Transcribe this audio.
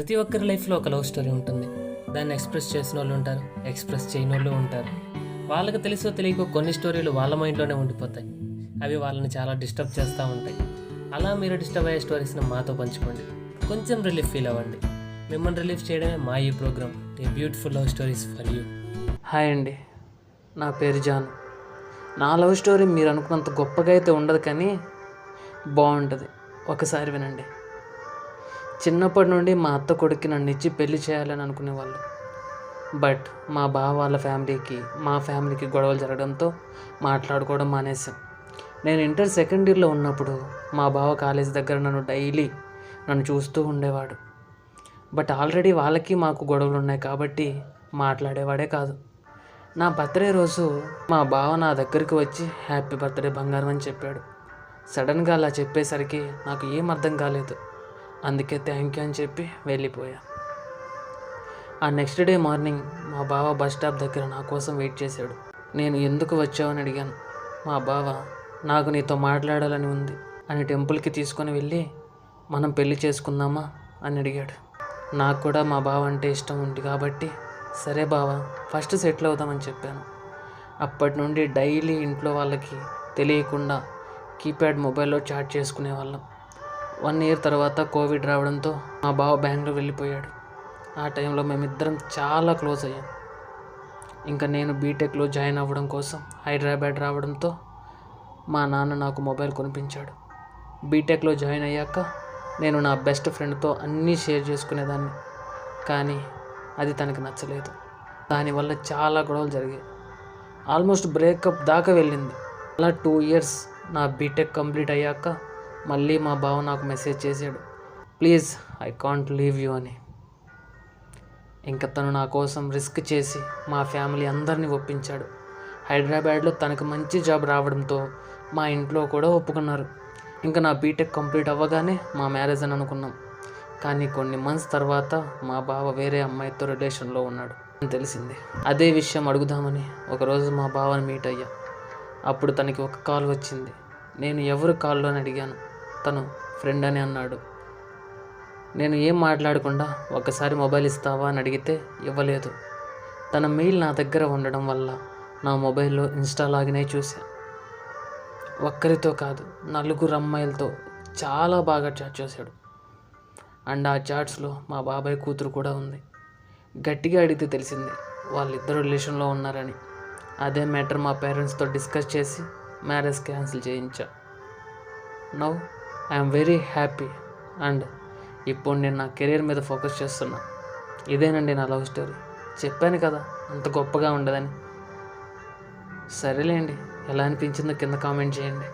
ప్రతి ఒక్కరి లైఫ్లో ఒక లవ్ స్టోరీ ఉంటుంది. దాన్ని ఎక్స్ప్రెస్ చేసిన వాళ్ళు ఉంటారు, ఎక్స్ప్రెస్ చేయని వాళ్ళు ఉంటారు. వాళ్ళకి తెలుసో తెలియకో కొన్ని స్టోరీలు వాళ్ళ మైండ్లోనే ఉండిపోతాయి. అవి వాళ్ళని చాలా డిస్టర్బ్ చేస్తూ ఉంటాయి. అలా మీరు డిస్టర్బ్ అయ్యే స్టోరీస్ని మాతో పంచుకోండి. కొంచెం రిలీఫ్ ఫీల్ అవ్వండి. మిమ్మల్ని రిలీఫ్ చేయడమే మా ఈ programme, a beautiful love stories for you. Hi అండి, నా పేరు జాన్. నా లవ్ స్టోరీ మీరు అనుకున్నంత గొప్పగా అయితే ఉండదు, కానీ బాగుంటుంది. ఒకసారి వినండి. చిన్నప్పటి నుండి మా అత్త కొడుక్కి నన్ను ఇచ్చి పెళ్లి చేయాలని అనుకునేవాళ్ళు. బట్ మా బావ వాళ్ళ ఫ్యామిలీకి మా ఫ్యామిలీకి గొడవలు జరగడంతో మాట్లాడుకోవడం మానేసాం. నేను ఇంటర్ సెకండ్ ఇయర్లో ఉన్నప్పుడు మా బావ కాలేజ్ దగ్గర నన్ను చూస్తూ ఉండేవాడు. బట్ ఆల్రెడీ వాళ్ళకి మాకు గొడవలు ఉన్నాయి కాబట్టి మాట్లాడేవాడే కాదు. నా బర్త్డే రోజు మా బావ నా దగ్గరికి వచ్చి హ్యాపీ బర్త్డే బంగారం అని చెప్పాడు. సడన్గా అలా చెప్పేసరికి నాకు ఏం అర్థం కాలేదు. అందుకే థ్యాంక్ యూ అని చెప్పి వెళ్ళిపోయా. ఆ నెక్స్ట్ డే మార్నింగ్ మా బావ బస్ స్టాప్ దగ్గర నా కోసం వెయిట్ చేశాడు. నేను ఎందుకు వచ్చావని అడిగాను. మా బావ నాకు నీతో మాట్లాడాలని ఉంది అని టెంపుల్కి తీసుకొని వెళ్ళి మనం పెళ్లి చేసుకుందామా అని అడిగాడు. నాకు కూడా మా బావ అంటే ఇష్టం ఉంది కాబట్టి సరే బావ, ఫస్ట్ సెటిల్ అవుదామని చెప్పాను. అప్పటి నుండి డైలీ ఇంట్లో వాళ్ళకి తెలియకుండా కీప్యాడ్ మొబైల్లో చాట్ చేసుకునే వాళ్ళం. 1 ఇయర్ తర్వాత కోవిడ్ రావడంతో మా బావ బెంగళూరు వెళ్ళిపోయాడు. ఆ టైంలో మేమిద్దరం చాలా క్లోజ్ అయ్యాం. ఇంకా నేను బీటెక్లో జాయిన్ అవ్వడం కోసం హైదరాబాద్ రావడంతో మా నాన్న నాకు మొబైల్ కొనిపించాడు. బీటెక్లో జాయిన్ అయ్యాక నేను నా బెస్ట్ ఫ్రెండ్తో అన్నీ షేర్ చేసుకునేదాన్ని, కానీ అది తనకి నచ్చలేదు. దానివల్ల చాలా గొడవలు జరిగాయి. ఆల్మోస్ట్ బ్రేకప్ దాకా వెళ్ళింది. అలా 2 ఇయర్స్ నా బీటెక్ కంప్లీట్ అయ్యాక మళ్ళీ మా బావ నాకు మెసేజ్ చేశాడు, please I can't leave you అని. ఇంకా తను నా కోసం రిస్క్ చేసి మా ఫ్యామిలీ అందరినీ ఒప్పించాడు. హైదరాబాద్లో తనకు మంచి జాబ్ రావడంతో మా ఇంట్లో కూడా ఒప్పుకున్నారు. ఇంకా నా బీటెక్ కంప్లీట్ అవ్వగానే మా మ్యారేజ్ అని అనుకున్నాం. కానీ కొన్ని మంత్స్ తర్వాత మా బావ వేరే అమ్మాయితో రిలేషన్లో ఉన్నాడు అని తెలిసింది. అదే విషయం అడుగుదామని ఒకరోజు మా బావని మీట్ అయ్యా. అప్పుడు తనకి ఒక కాల్ వచ్చింది. నేను ఎవరు కాల్లో అని అడిగాను. తను ఫ్రెండ్ అని అన్నాడు. నేను ఏం మాట్లాడకుండా ఒకసారి మొబైల్ ఇస్తావా అని అడిగితే ఇవ్వలేదు. తన మెయిల్ నా దగ్గర ఉండడం వల్ల నా మొబైల్లో ఇన్స్టా లాగిన్ అయి చూసా. ఒక్కరితో కాదు, 4 అమ్మాయిలతో చాలా బాగా చాట్ చేశాడు. అండ్ ఆ చాట్స్లో మా బాబాయ్ కూతురు కూడా ఉంది. గట్టిగా అడిగితే తెలిసింది వాళ్ళిద్దరు రిలేషన్లో ఉన్నారని. అదే మ్యాటర్ మా పేరెంట్స్తో డిస్కస్ చేసి మ్యారేజ్ క్యాన్సిల్ చేయించా. Now I'm very happy and ఇప్పుడు నేను నా కెరీర్ మీద ఫోకస్ చేస్తున్నా. ఇదేనండి నా లవ్ స్టోరీ. చెప్పాను కదా అంత గొప్పగా ఉండదని. సరేలేండి, ఎలా అనిపించిందో కింద కామెంట్ చేయండి.